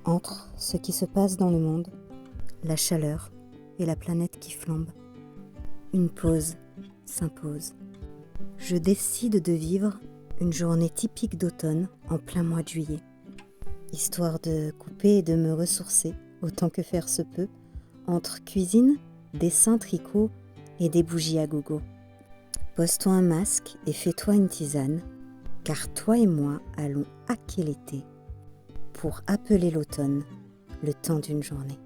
Entre ce qui se passe dans le monde, la chaleur et la planète qui flambe, une pause s'impose. Je décide de vivre une journée typique d'automne en plein mois de juillet, histoire de couper et de me ressourcer autant que faire se peut entre cuisine, dessin, tricot et des bougies à gogo. Pose-toi un masque et fais-toi une tisane, car toi et moi allons hacker l'été pour appeler l'automne le temps d'une journée.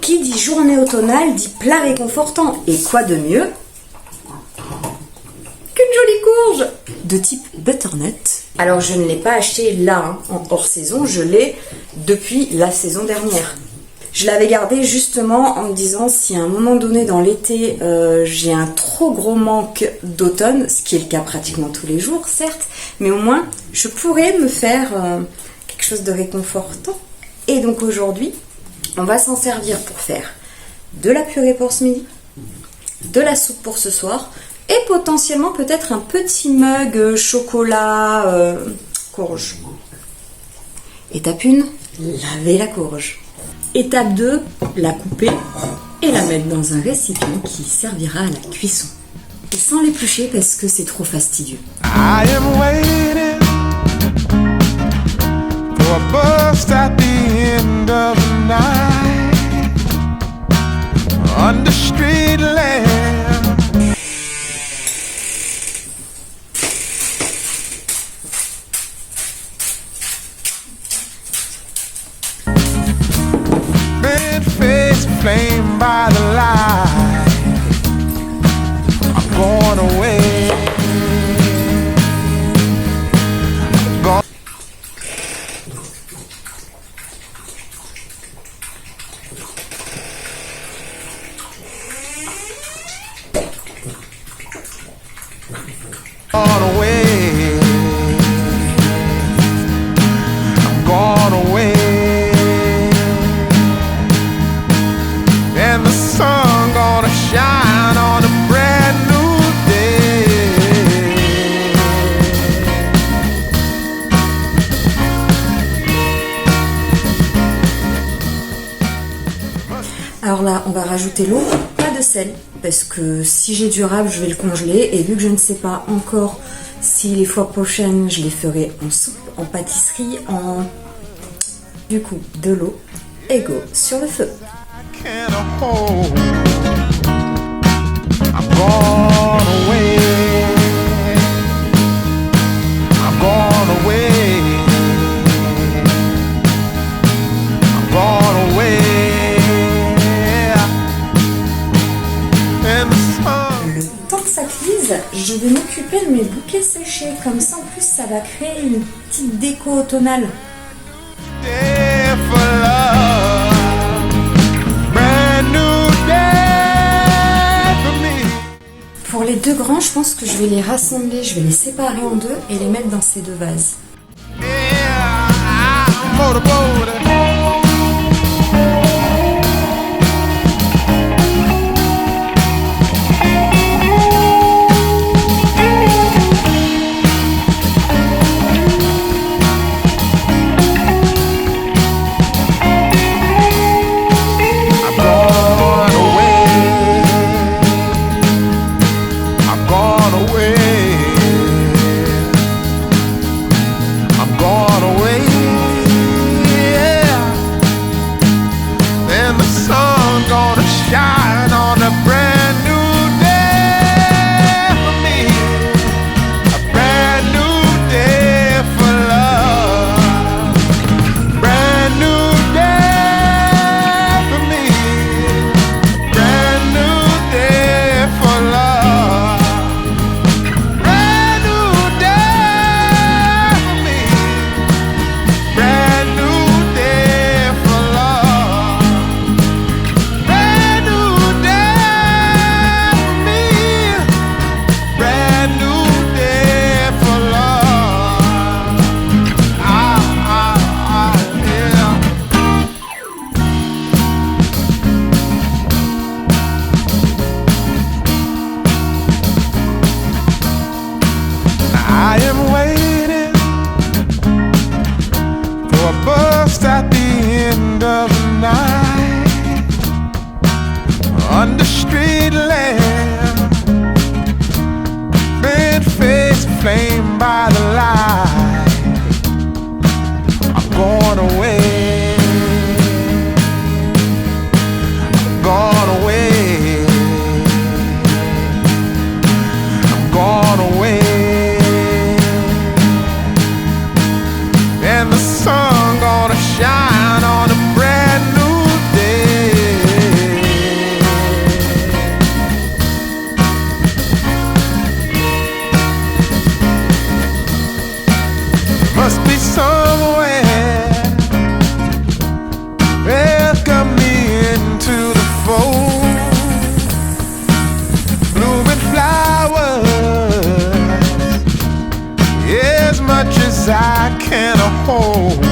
Qui dit journée automnale dit plat réconfortant. Et quoi de mieux qu'une jolie courge de type butternut. Alors je ne l'ai pas acheté là, en hors saison, je l'ai depuis la saison dernière. Je l'avais gardé justement en me disant si à un moment donné dans l'été j'ai un trop gros manque d'automne, ce qui est le cas pratiquement tous les jours certes, mais au moins je pourrais me faire quelque chose de réconfortant. Et donc aujourd'hui, on va s'en servir pour faire de la purée pour ce midi, de la soupe pour ce soir et potentiellement peut-être un petit mug chocolat courge. Étape 1, laver la courge. Étape 2, la couper et la mettre dans un récipient qui servira à la cuisson. Et sans l'éplucher parce que c'est trop fastidieux. I am waiting for a bus at the end of the night under street lamp. Red face flamed by the light. I'm going away. Gone away. I'm gone away. And the sun gonna shine on a brand new day. Alors là, on va rajouter l'eau, pas de sel, parce que si j'ai du râpe, je vais le congeler, et vu que je ne sais pas encore Si les fois prochaines, je les ferai en soupe, en pâtisserie, Du coup, de l'eau et go sur le feu. Can't hold. I'm gone away. I'm gone away. I'm gone away. And the sun. Le temps que ça cuise, je vais m'occuper de mes bouquets séchés. Comme ça, en plus, ça va créer une petite déco automnale. Day for love. Brand new day for me. Pour les deux grands, je pense que je vais les rassembler, je vais les séparer en deux et les mettre dans ces deux vases. Yeah, I'm motorboating. I am waiting for a bus at the end of the night, under street lamp, red face flamed by the light. I'm going away, I'm gone away, I'm gone away. And the sun gonna shine on a brand new day. Must be somewhere welcome me into the fold. Blooming flowers, as much as I can hold.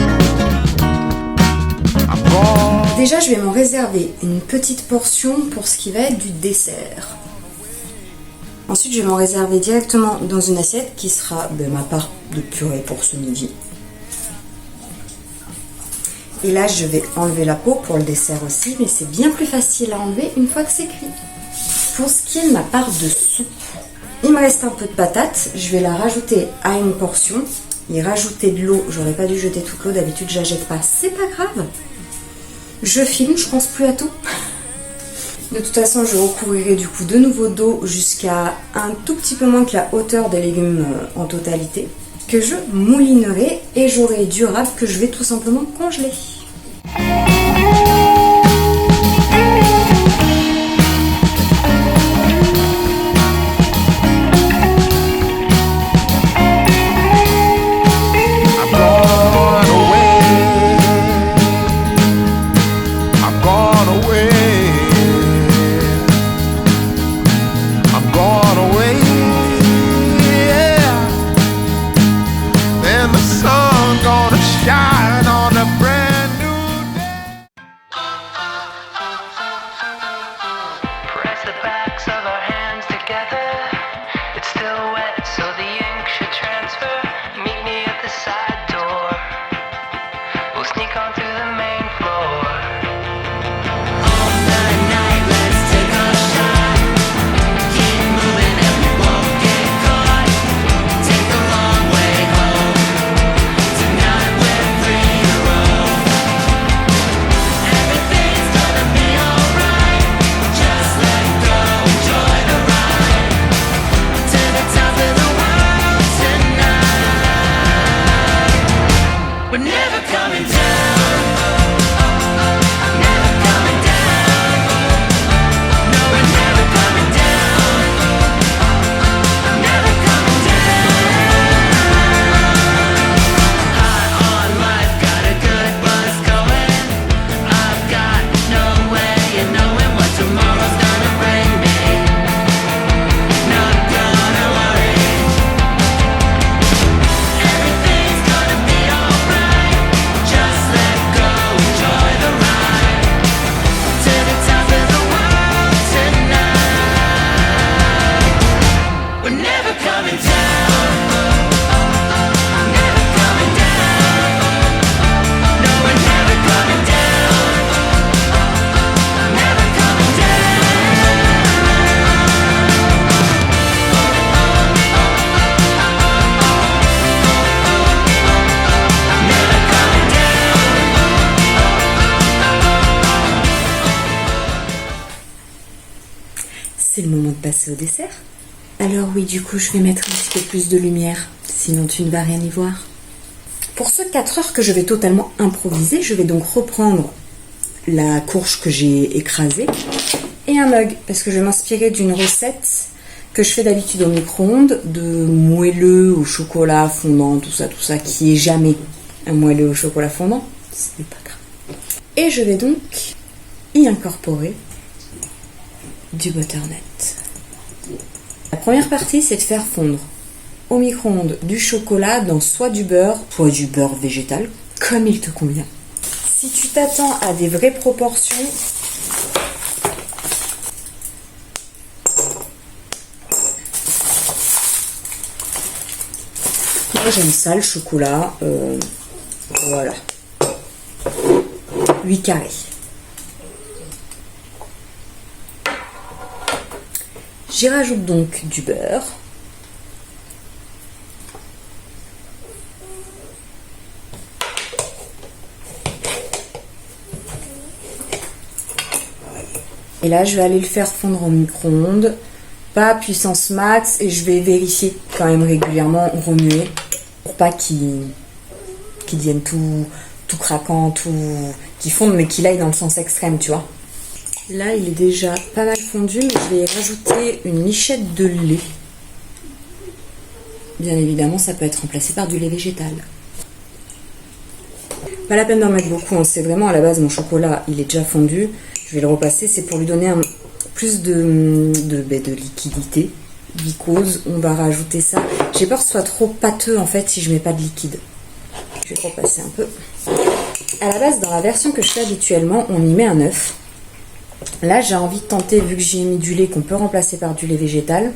I'm gone. Déjà, je vais m'en réserver une petite portion pour ce qui va être du dessert. Ensuite, je vais m'en réserver directement dans une assiette qui sera ma part de purée pour ce midi. Et là, je vais enlever la peau pour le dessert aussi, mais c'est bien plus facile à enlever une fois que c'est cuit. Pour ce qui est de ma part de soupe, il me reste un peu de patate, je vais la rajouter à une portion et rajouter de l'eau. J'aurais pas dû jeter toute l'eau, d'habitude je la jette pas, c'est pas grave. Je filme, je pense plus à tout. De toute façon, je recouvrirai du coup de nouveau d'eau jusqu'à un tout petit peu moins que la hauteur des légumes en totalité, que je moulinerai et j'aurai du râpe que je vais tout simplement congeler. Shine on a brand new day. le moment de passer au dessert. Alors oui, du coup, je vais mettre un petit peu plus de lumière, sinon tu ne vas rien y voir. Pour ce 4 heures que je vais totalement improviser, je vais donc reprendre la courge que j'ai écrasée et un mug, parce que je vais m'inspirer d'une recette que je fais d'habitude au micro-ondes, de moelleux au chocolat fondant, tout ça, qui est jamais un moelleux au chocolat fondant, ce n'est pas grave. Et je vais donc y incorporer du butternut. La première partie, c'est de faire fondre au micro-ondes du chocolat dans soit du beurre végétal, comme il te convient. Si tu t'attends à des vraies proportions, moi j'aime ça le chocolat, voilà, 8 carrés. J'y rajoute donc du beurre. Et là, je vais aller le faire fondre au micro-ondes, pas à puissance max, et je vais vérifier quand même régulièrement, remuer, pour pas qu'il devienne tout craquant, qu'il fonde, mais qu'il aille dans le sens extrême, tu vois. Là, il est déjà pas mal fondu, mais je vais y rajouter une lichette de lait. Bien évidemment, ça peut être remplacé par du lait végétal. Pas la peine d'en mettre beaucoup, hein. C'est vraiment à la base, mon chocolat, il est déjà fondu. Je vais le repasser, c'est pour lui donner plus de liquidité, because on va rajouter ça. J'ai peur que ce soit trop pâteux en fait si je mets pas de liquide. Je vais repasser un peu. À la base, dans la version que je fais habituellement, on y met un œuf. Là, j'ai envie de tenter, vu que j'ai mis du lait qu'on peut remplacer par du lait végétal,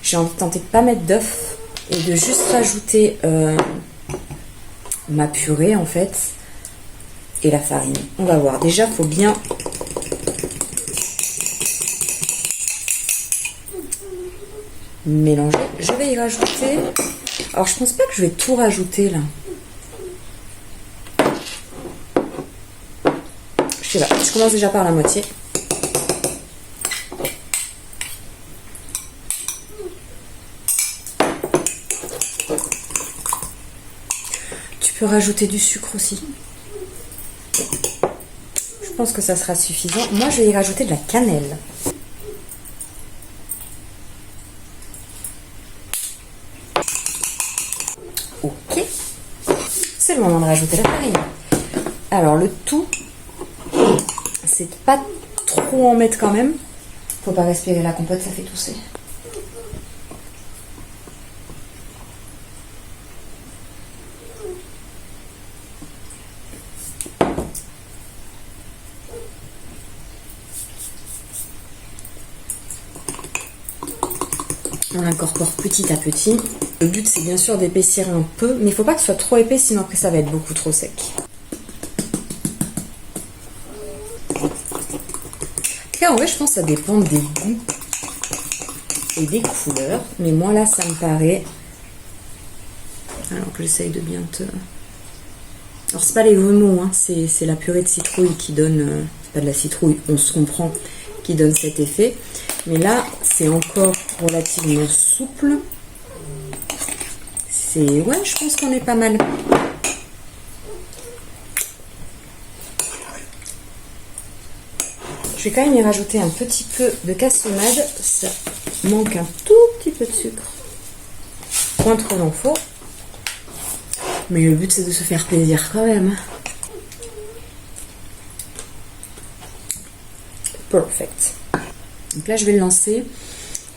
j'ai envie de tenter de pas mettre d'œuf et de juste rajouter ma purée en fait et la farine. On va voir. Déjà, il faut bien mélanger. Je vais y rajouter. Alors, je pense pas que je vais tout rajouter là. Je sais pas. Je commence déjà par la moitié. Tu peux rajouter du sucre aussi. Je pense que ça sera suffisant. Moi, je vais y rajouter de la cannelle. Ok. C'est le moment de rajouter la farine. Alors, le tout, c'est de pas trop en mettre quand même. Faut pas respirer la compote, ça fait tousser. On incorpore petit à petit. Le but, c'est bien sûr d'épaissir un peu, mais il ne faut pas que ce soit trop épais, sinon après ça va être beaucoup trop sec. Et en vrai, je pense que ça dépend des goûts et des couleurs, mais moi là, ça me paraît... Alors que j'essaye de bien te... Alors c'est pas les grumeaux, hein, c'est la purée de citrouille qui donne... c'est pas de la citrouille, on se comprend, qui donne cet effet. Mais là, c'est encore relativement souple. Ouais, je pense qu'on est pas mal. Je vais quand même y rajouter un petit peu de cassonade. Ça manque un tout petit peu de sucre. Point trop d'en faut. Mais le but, c'est de se faire plaisir quand même. Perfect. Donc là, je vais le lancer.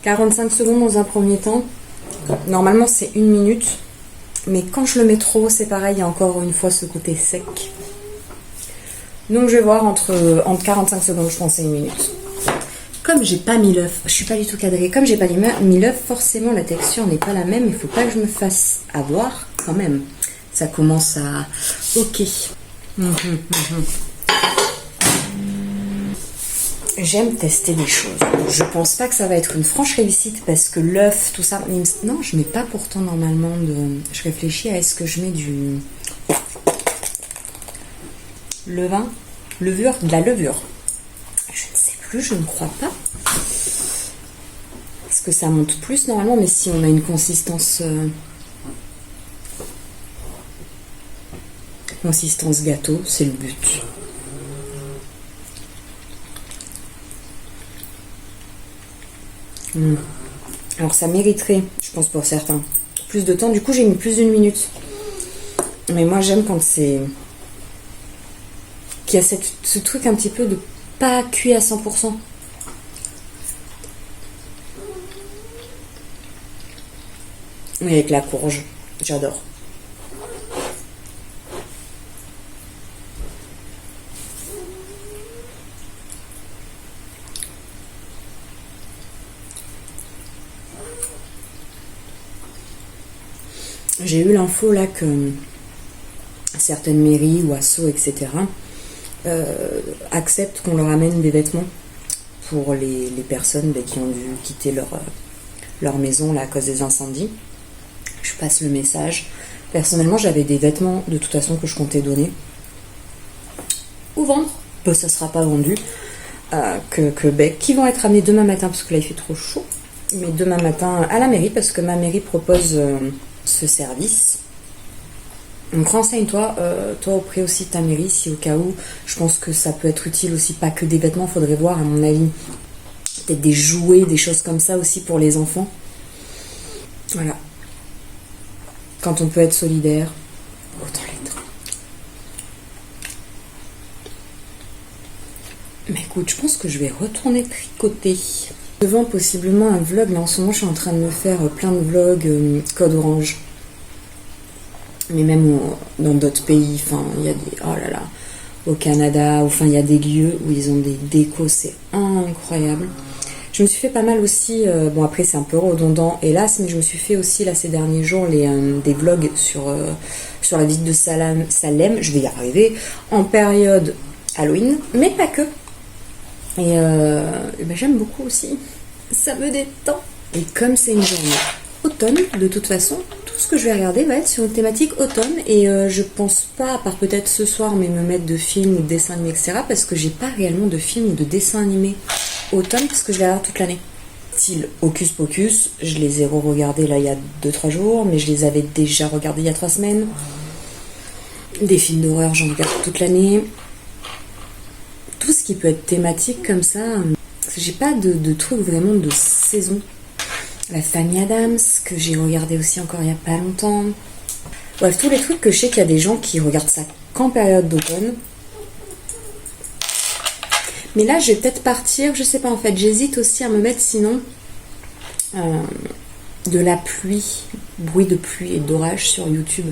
45 secondes dans un premier temps. Normalement, c'est 1 minute. Mais quand je le mets trop, c'est pareil. Il y a encore une fois ce côté sec. Donc, je vais voir entre 45 secondes, je pense, et 1 minute. Comme j'ai pas mis l'œuf, je suis pas du tout cadrée. Comme j'ai pas mis l'œuf, forcément, la texture n'est pas la même. Il faut pas que je me fasse avoir quand même. Ça commence à... Ok. J'aime tester des choses. Je pense pas que ça va être une franche réussite parce que l'œuf, tout ça... Non, je mets pas pourtant normalement de... Je réfléchis à est-ce que je mets du... levain, levure, de la levure. Je ne sais plus, je ne crois pas. que ça monte plus normalement, mais si on a une consistance gâteau, c'est le but. Alors ça mériterait, je pense pour certains, plus de temps. Du coup j'ai mis plus d'une minute. Mais moi j'aime quand c'est... qu'il y a ce truc un petit peu de pas cuit à 100%. Oui, avec la courge, j'adore. J'ai eu l'info là que certaines mairies ou assos, etc., acceptent qu'on leur amène des vêtements pour les personnes qui ont dû quitter leur maison là, à cause des incendies. Je passe le message. Personnellement, j'avais des vêtements de toute façon que je comptais donner ou vendre. Ça ne sera pas vendu. Qui vont être amenés demain matin parce que là il fait trop chaud. Mais demain matin à la mairie parce que ma mairie propose ce service. Donc renseigne-toi, toi auprès aussi de ta mairie, si au cas où, je pense que ça peut être utile aussi, pas que des vêtements, faudrait voir à mon avis, peut-être des jouets, des choses comme ça aussi pour les enfants. Voilà. Quand on peut être solidaire, autant l'être. Mais écoute, je pense que je vais retourner tricoter. Devant possiblement un vlog, là en ce moment je suis en train de me faire plein de vlogs code orange. Mais même dans d'autres pays, enfin il y a des... Oh là là, au Canada, enfin il y a des lieux où ils ont des décos, c'est incroyable. Je me suis fait pas mal aussi, bon après c'est un peu redondant hélas, mais je me suis fait aussi là ces derniers jours des vlogs sur la ville de Salem, je vais y arriver, en période Halloween, mais pas que. Et j'aime beaucoup aussi, ça me détend. Et comme c'est une journée automne, de toute façon, tout ce que je vais regarder va être sur une thématique automne. Et je pense pas, à part peut-être ce soir, mais me mettre de films ou de dessins animés, etc. Parce que j'ai pas réellement de films ou de dessins animés automne, parce que je les regarde toute l'année. Style Hocus Pocus, je les ai re-regardés là il y a 2-3 jours, mais je les avais déjà regardés il y a 3 semaines. Des films d'horreur, j'en regarde toute l'année. Tout ce qui peut être thématique comme ça, parce que j'ai pas de truc vraiment de saison. La famille Adams, que j'ai regardé aussi encore il y a pas longtemps. Bref, tous les trucs que je sais qu'il y a des gens qui regardent ça qu'en période d'automne. Mais là, je vais peut-être partir, je sais pas en fait, j'hésite aussi à me mettre sinon de la pluie, bruit de pluie et d'orage sur YouTube.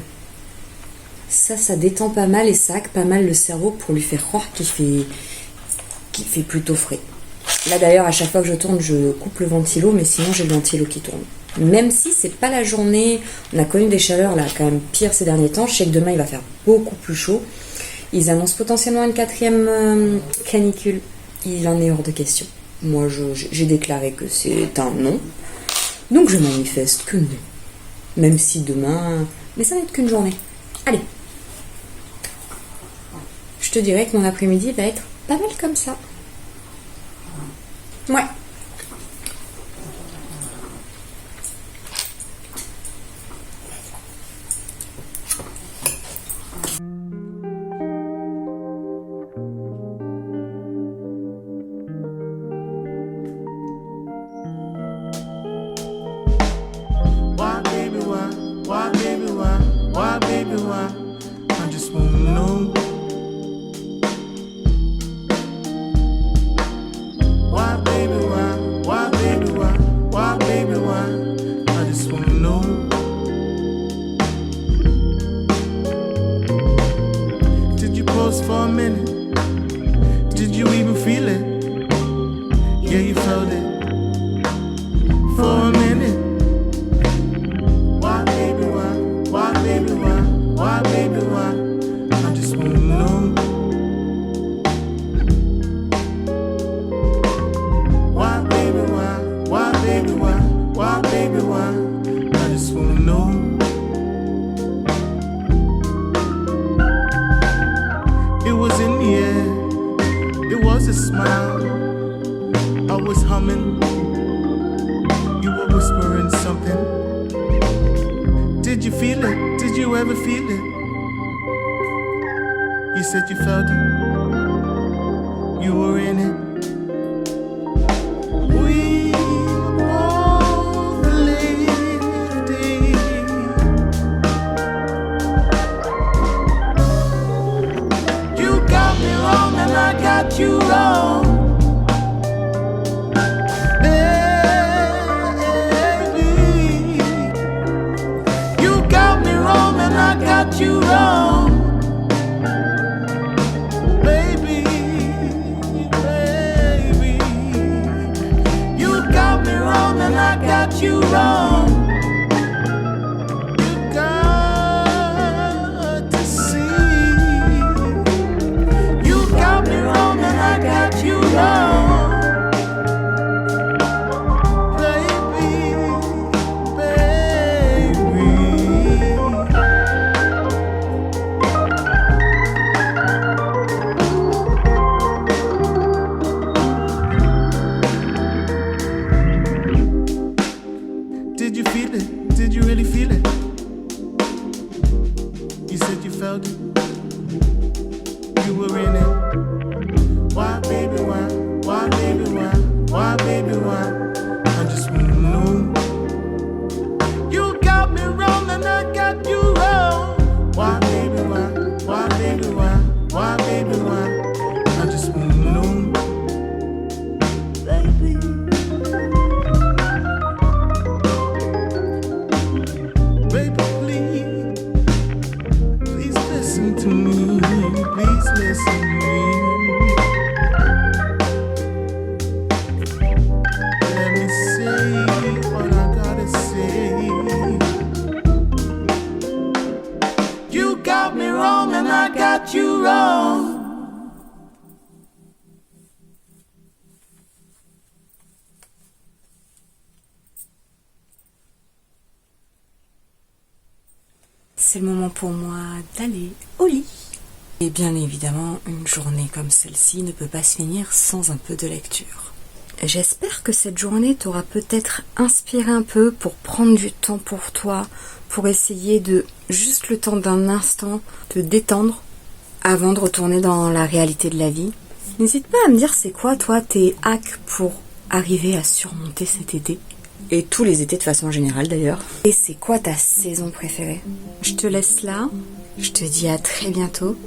Ça détend pas mal et ça hack pas mal le cerveau pour lui faire croire qu'il fait plutôt frais. Là d'ailleurs, à chaque fois que je tourne, je coupe le ventilo, mais sinon j'ai le ventilo qui tourne. Même si c'est pas la journée, on a connu des chaleurs là quand même pire ces derniers temps. Je sais que demain il va faire beaucoup plus chaud. Ils annoncent potentiellement une 4e canicule. Il en est hors de question. Moi j'ai déclaré que c'est un non. Donc je manifeste que non. Même si demain... Mais ça va être qu'une journée. Allez. Je te dirais que mon après-midi va être pas mal comme ça. Ouais. Why, baby, why? I just wanna know. Why, baby, why? Why, baby, why? Why, baby, why? I just wanna know. Did you pause for a minute? Did you even feel it? Yeah, you felt it. For a minute. Why, baby, why? Why, baby, why? Why, baby, why? I just wanna know. Why, baby, why? Why, baby, why? Why, baby, why? I just wanna know. It was in feel it? Did you ever feel it? You said you felt it. You were in it. We both lived it. You got me wrong and I got you wrong. You wrong, baby, baby. You got me wrong and I got you wrong. You got to see. You got me wrong and I got you wrong. Did you feel it? Did you really feel it? You said you felt it. You were in it. Why, baby, why? Why, baby, why? Why, baby, why? I just wanna know. You got me wrong and I got you wrong. Why, baby, why? Why, baby, why? Why, baby, why? I just wanna know. Baby. Baby, please listen to me. Please listen to me. Let me say what I gotta say. You got me wrong and I got you wrong. C'est le moment pour moi d'aller au lit. Et bien évidemment, une journée comme celle-ci ne peut pas se finir sans un peu de lecture. J'espère que cette journée t'aura peut-être inspiré un peu pour prendre du temps pour toi, pour essayer de, juste le temps d'un instant, te détendre avant de retourner dans la réalité de la vie. N'hésite pas à me dire c'est quoi toi tes hacks pour arriver à surmonter cet été. Et tous les étés de façon générale d'ailleurs. Et c'est quoi ta saison préférée? Je te laisse là, je te dis à très bientôt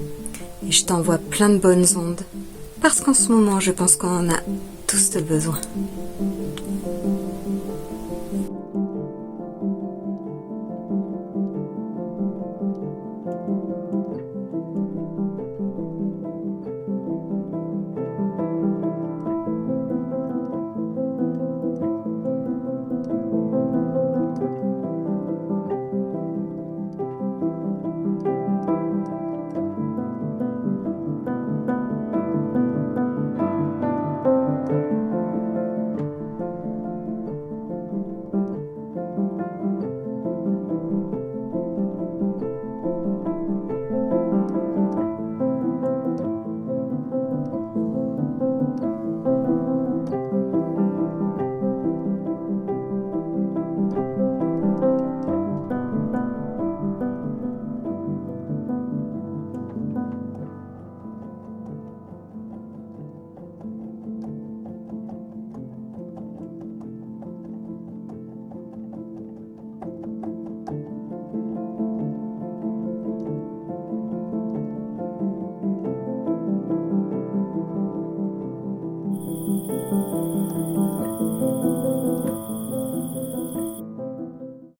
et je t'envoie plein de bonnes ondes parce qu'en ce moment je pense qu'on en a tous besoin.